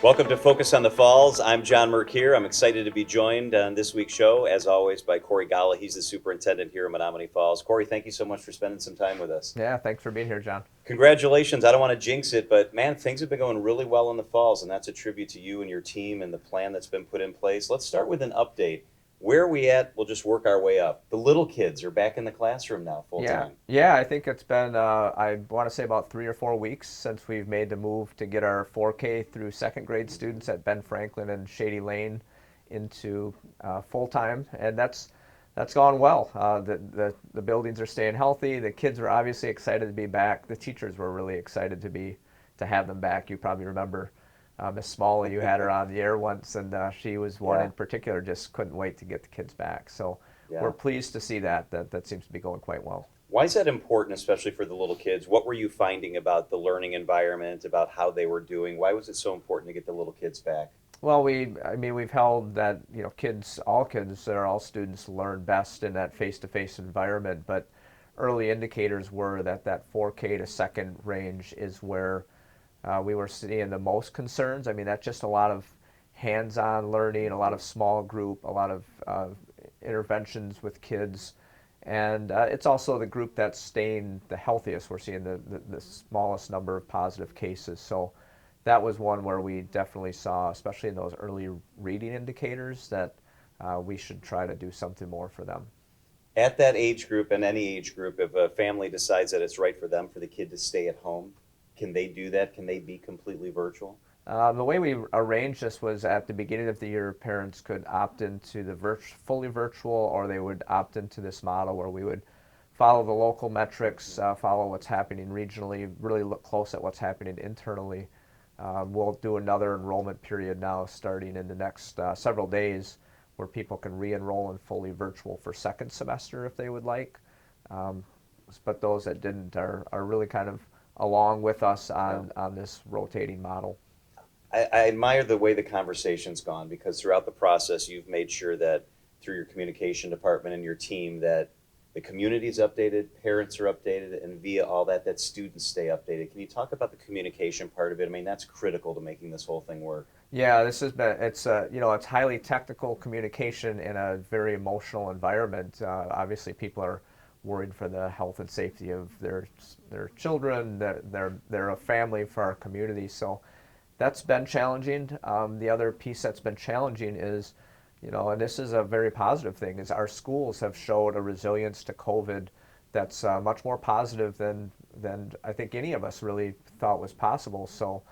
Welcome to Focus on the Falls. I'm John Mercure. I'm excited to be joined on this week's show, as always, by Corey Golla. He's the superintendent here in Menomonee Falls. Corey, thank you so much for spending some time with us. Yeah, thanks for being here, John. Congratulations. I don't want to jinx it, but man, things have been going really well in the Falls, and that's a tribute to you and your team and the plan that's been put in place. Let's start with an update. Where are we at? We'll just work our way up. The little kids are back in the classroom now, full Yeah, time. yeah, I think it's been, I want to say about 3 or 4 weeks since we've made the move to get our 4K through second grade students at Ben Franklin and Shady Lane into full time, and that's gone well. The buildings are staying healthy. The kids were obviously excited to be back. The teachers were really excited to have them back. You probably remember Miss Smalley. You had her on the air once, and she was one Yeah, in particular just couldn't wait to get the kids back. So we're yeah. pleased to see that seems to be going quite well. Why is that important, especially for the little kids? What were you finding about the learning environment, about how they were doing? Why was it so important to get the little kids back? Well, I mean, we've held that, all kids, or all students learn best in that face-to-face environment, but early indicators were that 4K to second range is where we were seeing the most concerns. I mean, that's just a lot of hands-on learning, a lot of small group, a lot of interventions with kids, and it's also the group that's staying the healthiest. We're seeing the smallest number of positive cases. So that was one where we definitely saw, especially in those early reading indicators, that we should try to do something more for them. At that age group and any age group, if a family decides that it's right for them for the kid to stay at home, can they do that? Can they be completely virtual? The way we arranged this was at the beginning of the year, parents could opt into the fully virtual, or they would opt into this model where we would follow the local metrics, follow what's happening regionally, really look close at what's happening internally. We'll do another enrollment period now starting in the next several days where people can re-enroll in fully virtual for second semester if they would like. Um, but those that didn't are really kind of along with us Yeah. on this rotating model. I admire the way the conversation's gone because throughout the process, you've made sure that through your communication department and your team that the community's updated, parents are updated, and via all that, that students stay updated. Can you talk about the communication part of it? I mean, that's critical to making this whole thing work. Yeah, this has been it's highly technical communication in a very emotional environment. Obviously, people are worried for the health and safety of their children, their a family, for our community. So that's been challenging. The other piece that's been challenging is, and this is a very positive thing, is our schools have showed a resilience to COVID that's much more positive than I think any of us really thought was possible. So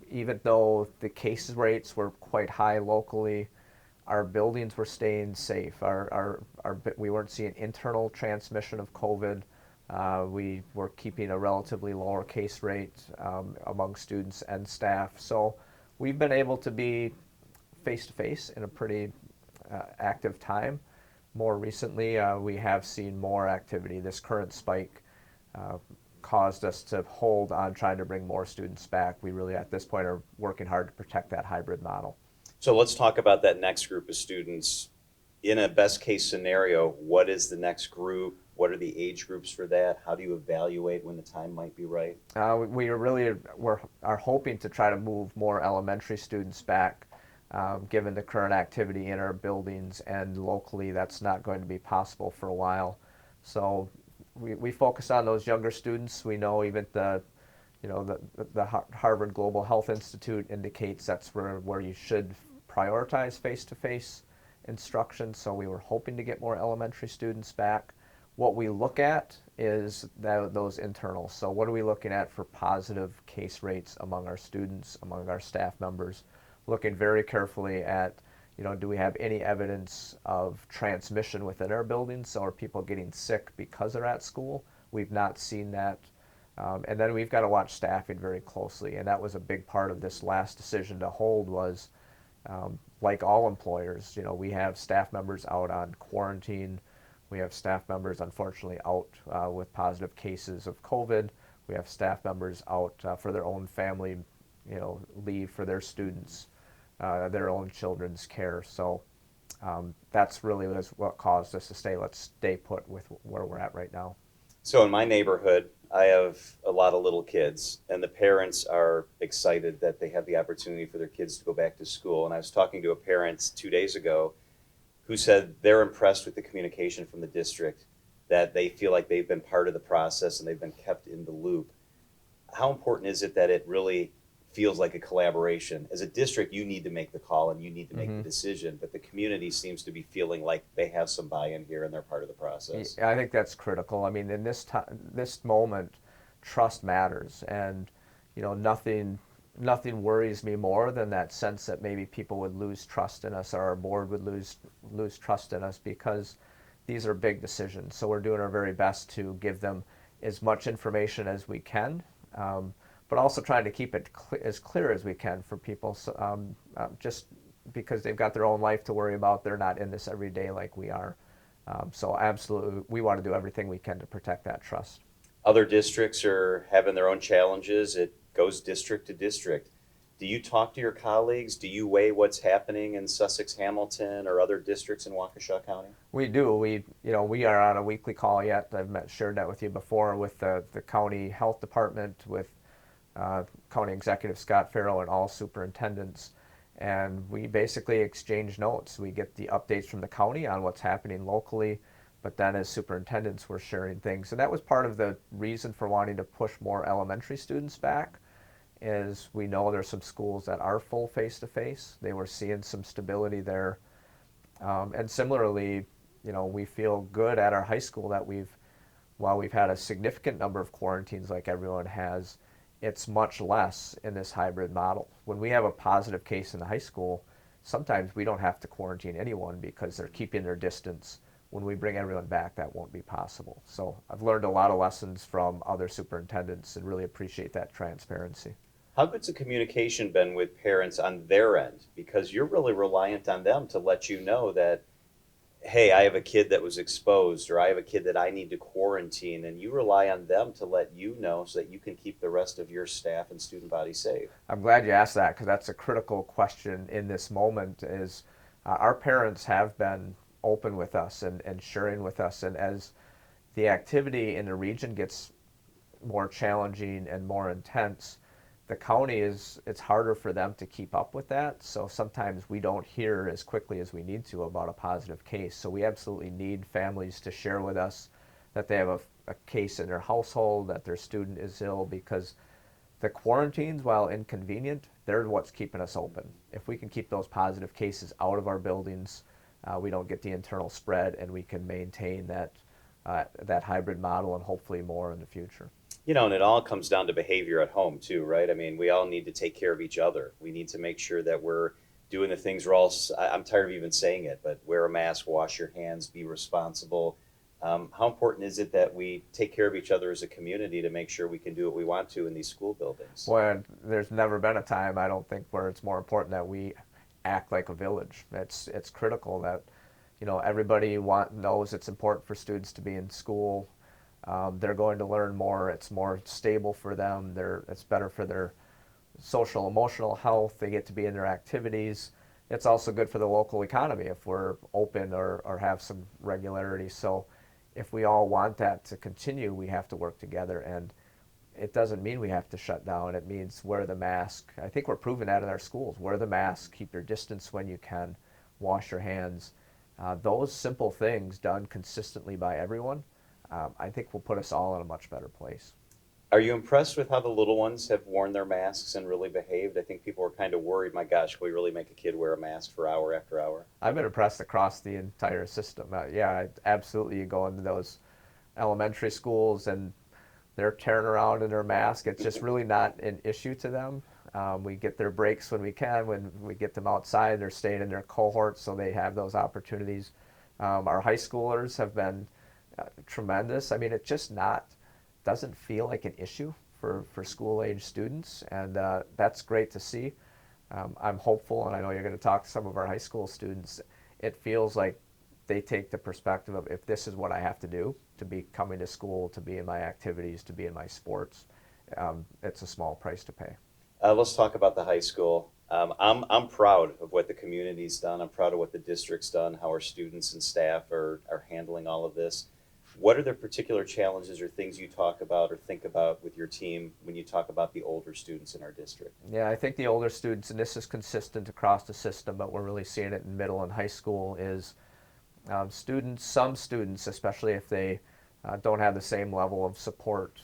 even though the case rates were quite high locally, our buildings were staying safe. We weren't seeing internal transmission of COVID. We were keeping a relatively lower case rate among students and staff. So we've been able to be face to face in a pretty active time. More recently, we have seen more activity. This current spike uh, caused us to hold on trying to bring more students back. We really, at this point, are working hard to protect that hybrid model. So let's talk about that next group of students. In a best case scenario, what is the next group? What are the age groups for that? How do you evaluate when the time might be right? We are hoping to try to move more elementary students back, given the current activity in our buildings, and locally that's not going to be possible for a while. So we focus on those younger students. We know even the Harvard Global Health Institute indicates that's where you should prioritize face-to-face instruction. So we were hoping to get more elementary students back. What we look at is those internals. So what are we looking at for positive case rates among our students, among our staff members? Looking very carefully at, do we have any evidence of transmission within our buildings? So are people getting sick because they're at school? We've not seen that. And then we've got to watch staffing very closely. And that was a big part of this last decision to hold was, like all employers, we have staff members out on quarantine. We have staff members, unfortunately, out with positive cases of COVID. We have staff members out for their own family, leave for their students, their own children's care. So that's really what caused us to say, let's stay put with where we're at right now. So in my neighborhood, I have a lot of little kids, and the parents are excited that they have the opportunity for their kids to go back to school. And I was talking to a parent 2 days ago who said they're impressed with the communication from the district, that they feel like they've been part of the process and they've been kept in the loop. How important is it that it really feels like a collaboration? As a district, you need to make the call and you need to make the Hmm. decision, but the community seems to be feeling like they have some buy-in here and they're part of the process. I think that's critical. I mean, in this moment, trust matters, and nothing worries me more than that sense that maybe people would lose trust in us, or our board would lose trust in us, because these are big decisions. So we're doing our very best to give them as much information as we can, but also trying to keep it as clear as we can for people. So, just because they've got their own life to worry about, they're not in this every day like we are. So absolutely, we want to do everything we can to protect that trust. Other districts are having their own challenges. It goes district to district. Do you talk to your colleagues? Do you weigh what's happening in Sussex, Hamilton, or other districts in Waukesha County? We do. We are on a weekly call yet. Shared that with you before with the county health department, with county executive Scott Farrell, and all superintendents. And we basically exchange notes. We get the updates from the county on what's happening locally, but then as superintendents, we're sharing things. And that was part of the reason for wanting to push more elementary students back, is we know there's some schools that are full face-to-face. They were seeing some stability there. And similarly, we feel good at our high school that while we've had a significant number of quarantines like everyone has, it's much less in this hybrid model. When we have a positive case in the high school, sometimes we don't have to quarantine anyone because they're keeping their distance. When we bring everyone back, that won't be possible. So I've learned a lot of lessons from other superintendents and really appreciate that transparency. How good's the communication been with parents on their end? Because you're really reliant on them to let you know that, hey, I have a kid that was exposed, or I have a kid that I need to quarantine, and you rely on them to let you know so that you can keep the rest of your staff and student body safe. I'm glad you asked that, because that's a critical question in this moment. Is our parents have been open with us and sharing with us, and as the activity in the region gets more challenging and more intense, the county it's harder for them to keep up with that. So sometimes we don't hear as quickly as we need to about a positive case. So we absolutely need families to share with us that they have a case in their household, that their student is ill, because the quarantines, while inconvenient, they're what's keeping us open. If we can keep those positive cases out of our buildings, we don't get the internal spread, and we can maintain that hybrid model and hopefully more in the future. And it all comes down to behavior at home too, right? I mean, we all need to take care of each other. We need to make sure that we're doing the things we're all, I'm tired of even saying it, but wear a mask, wash your hands, be responsible. How important is it that we take care of each other as a community to make sure we can do what we want to in these school buildings? Well, there's never been a time, I don't think, where it's more important that we act like a village. It's critical that everybody knows it's important for students to be in school. They're going to learn more. It's more stable for them. It's better for their social, emotional health. They get to be in their activities. It's also good for the local economy if we're open or have some regularity. So if we all want that to continue, we have to work together. And it doesn't mean we have to shut down. It means wear the mask. I think we're proving that in our schools. Wear the mask, keep your distance when you can, wash your hands. Those simple things done consistently by everyone, I think will put us all in a much better place. Are you impressed with how the little ones have worn their masks and really behaved? I think people were kind of worried, my gosh, can we really make a kid wear a mask for hour after hour? I've been impressed across the entire system. Yeah, absolutely. You go into those elementary schools and they're tearing around in their mask. It's just really not an issue to them. We get their breaks when we can. When we get them outside, they're staying in their cohorts, so they have those opportunities. Our high schoolers have been tremendous. I mean, it just doesn't feel like an issue for school age students, and that's great to see. I'm hopeful, and I know you're going to talk to some of our high school students. It feels like they take the perspective of, if this is what I have to do to be coming to school, to be in my activities, to be in my sports, it's a small price to pay. Let's talk about the high school. I'm proud of what the community's done. I'm proud of what the district's done, how our students and staff are handling all of this. What are the particular challenges or things you talk about or think about with your team when you talk about the older students in our district? Yeah, I think the older students, and this is consistent across the system, but we're really seeing it in middle and high school, is some students, especially if they don't have the same level of support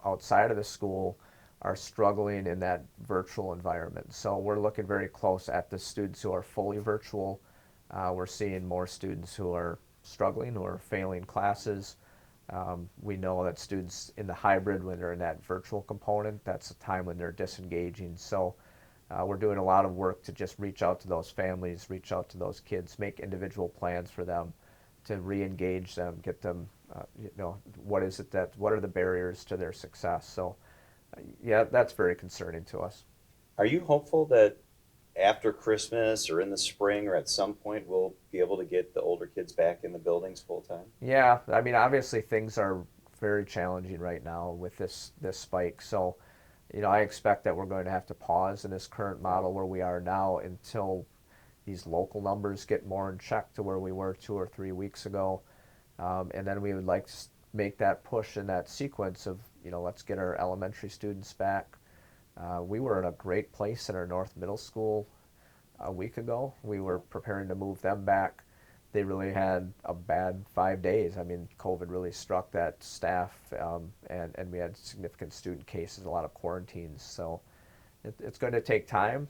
outside of the school, are struggling in that virtual environment. So we're looking very close at the students who are fully virtual. We're seeing more students who are struggling or failing classes. We know that students in the hybrid, when they're in that virtual component, that's a time when they're disengaging. So we're doing a lot of work to just reach out to those families, reach out to those kids, make individual plans for them to re-engage them, get them, what are the barriers to their success? So yeah, that's very concerning to us. Are you hopeful that after Christmas or in the spring or at some point we'll be able to get the older kids back in the buildings full time? Yeah, I mean, obviously things are very challenging right now with this spike. So, I expect that we're going to have to pause in this current model where we are now until these local numbers get more in check to where we were 2 or 3 weeks ago. And then we would like to make that push in that sequence of, let's get our elementary students back. We were in a great place in our North Middle School a week ago. We were preparing to move them back. They really had a bad 5 days. I mean, COVID really struck that staff, and we had significant student cases, a lot of quarantines. So it's going to take time.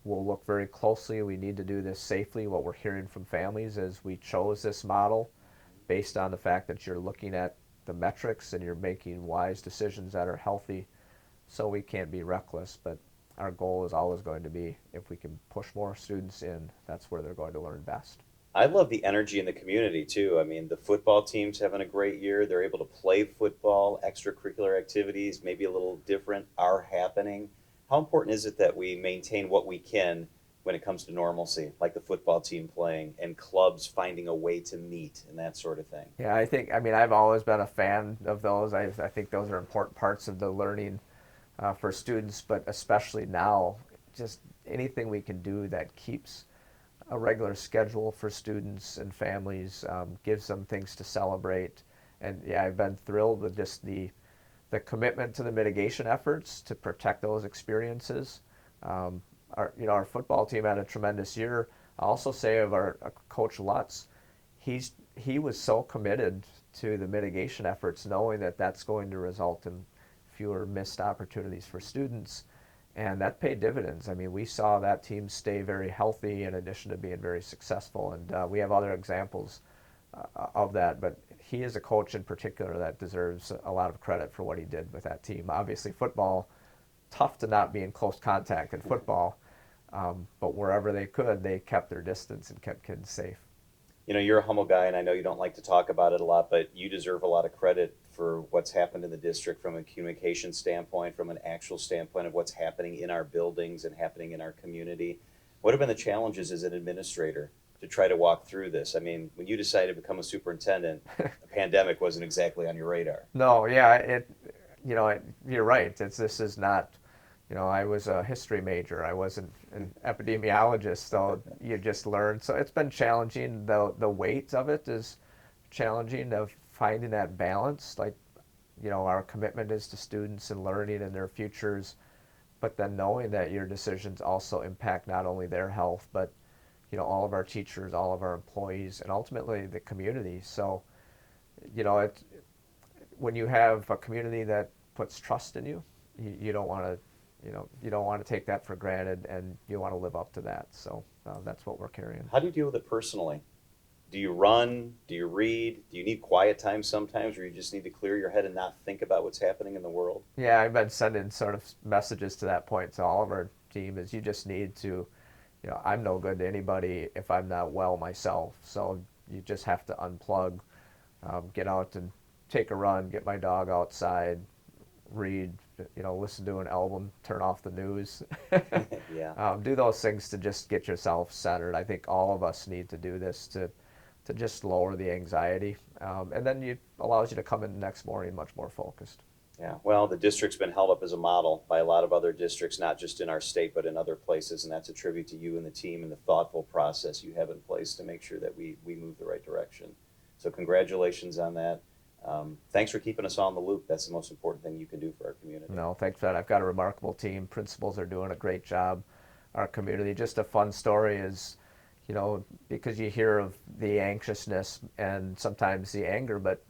We'll look very closely. We need to do this safely. What we're hearing from families is we chose this model based on the fact that you're looking at the metrics and you're making wise decisions that are healthy. So we can't be reckless, but our goal is always going to be, if we can push more students in, that's where they're going to learn best. I love the energy in the community too. I mean, the football team's having a great year. They're able to play football, extracurricular activities, maybe a little different, are happening. How important is it that we maintain what we can when it comes to normalcy, like the football team playing and clubs finding a way to meet and that sort of thing? Yeah, I've always been a fan of those. I think those are important parts of the learning for students, but especially now, just anything we can do that keeps a regular schedule for students and families, gives them things to celebrate. And yeah, I've been thrilled with just the commitment to the mitigation efforts to protect those experiences. Our football team had a tremendous year. I also say of our Coach Lutz, he was so committed to the mitigation efforts, knowing that that's going to result in fewer missed opportunities for students, and that paid dividends. I mean, we saw that team stay very healthy in addition to being very successful, and we have other examples of that, but he is a coach in particular that deserves a lot of credit for what he did with that team. Obviously, football, tough to not be in close contact in football, but wherever they could, they kept their distance and kept kids safe. You're a humble guy, and I know you don't like to talk about it a lot, but you deserve a lot of credit for what's happened in the district from a communication standpoint, from an actual standpoint of what's happening in our buildings and happening in our community. What have been the challenges as an administrator to try to walk through this? I mean, when you decided to become a superintendent, a pandemic wasn't exactly on your radar. No, yeah, you're right. This is not, I was a history major. I wasn't an epidemiologist, so you just learn. So it's been challenging. The weight of it is challenging, of finding that balance. Like, our commitment is to students and learning and their futures, but then knowing that your decisions also impact not only their health, but, all of our teachers, all of our employees, and ultimately the community. So, when you have a community that puts trust in you, you don't want to you don't want to take that for granted, and you want to live up to that. So that's what we're carrying. How do you deal with it personally? Do you run? Do you read? Do you need quiet time sometimes, or you just need to clear your head and not think about what's happening in the world? Yeah, I've been sending sort of messages to that point to all of our team, is you just need to, I'm no good to anybody if I'm not well myself. So you just have to unplug, get out and take a run, get my dog outside, read, listen to an album, turn off the news. Yeah. Do those things to just get yourself centered. I think all of us need to do this to just lower the anxiety, and then it allows you to come in the next morning much more focused. Yeah, well, the district's been held up as a model by a lot of other districts, not just in our state, but in other places, and that's a tribute to you and the team and the thoughtful process you have in place to make sure that we move the right direction. So congratulations on that. Thanks for keeping us all in the loop. That's the most important thing you can do for our community. No, thanks for that. I've got a remarkable team. Principals are doing a great job. Our community, just a fun story is, because you hear of the anxiousness and sometimes the anger, but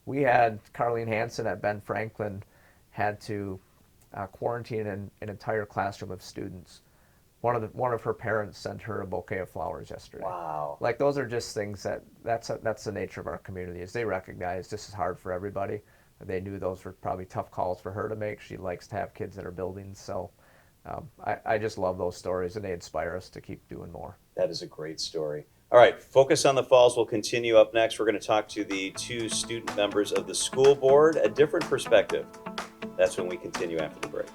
we had Carlene Hansen at Ben Franklin had to quarantine an entire classroom of students. One of her parents sent her a bouquet of flowers yesterday. Wow. Like those are just things that's the nature of our community, is they recognize this is hard for everybody. They knew those were probably tough calls for her to make. She likes to have kids in her buildings, so I just love those stories, and they inspire us to keep doing more. That is a great story. All right, Focus on the Falls will continue up next. We're going to talk to the two student members of the school board, a different perspective. That's when we continue after the break.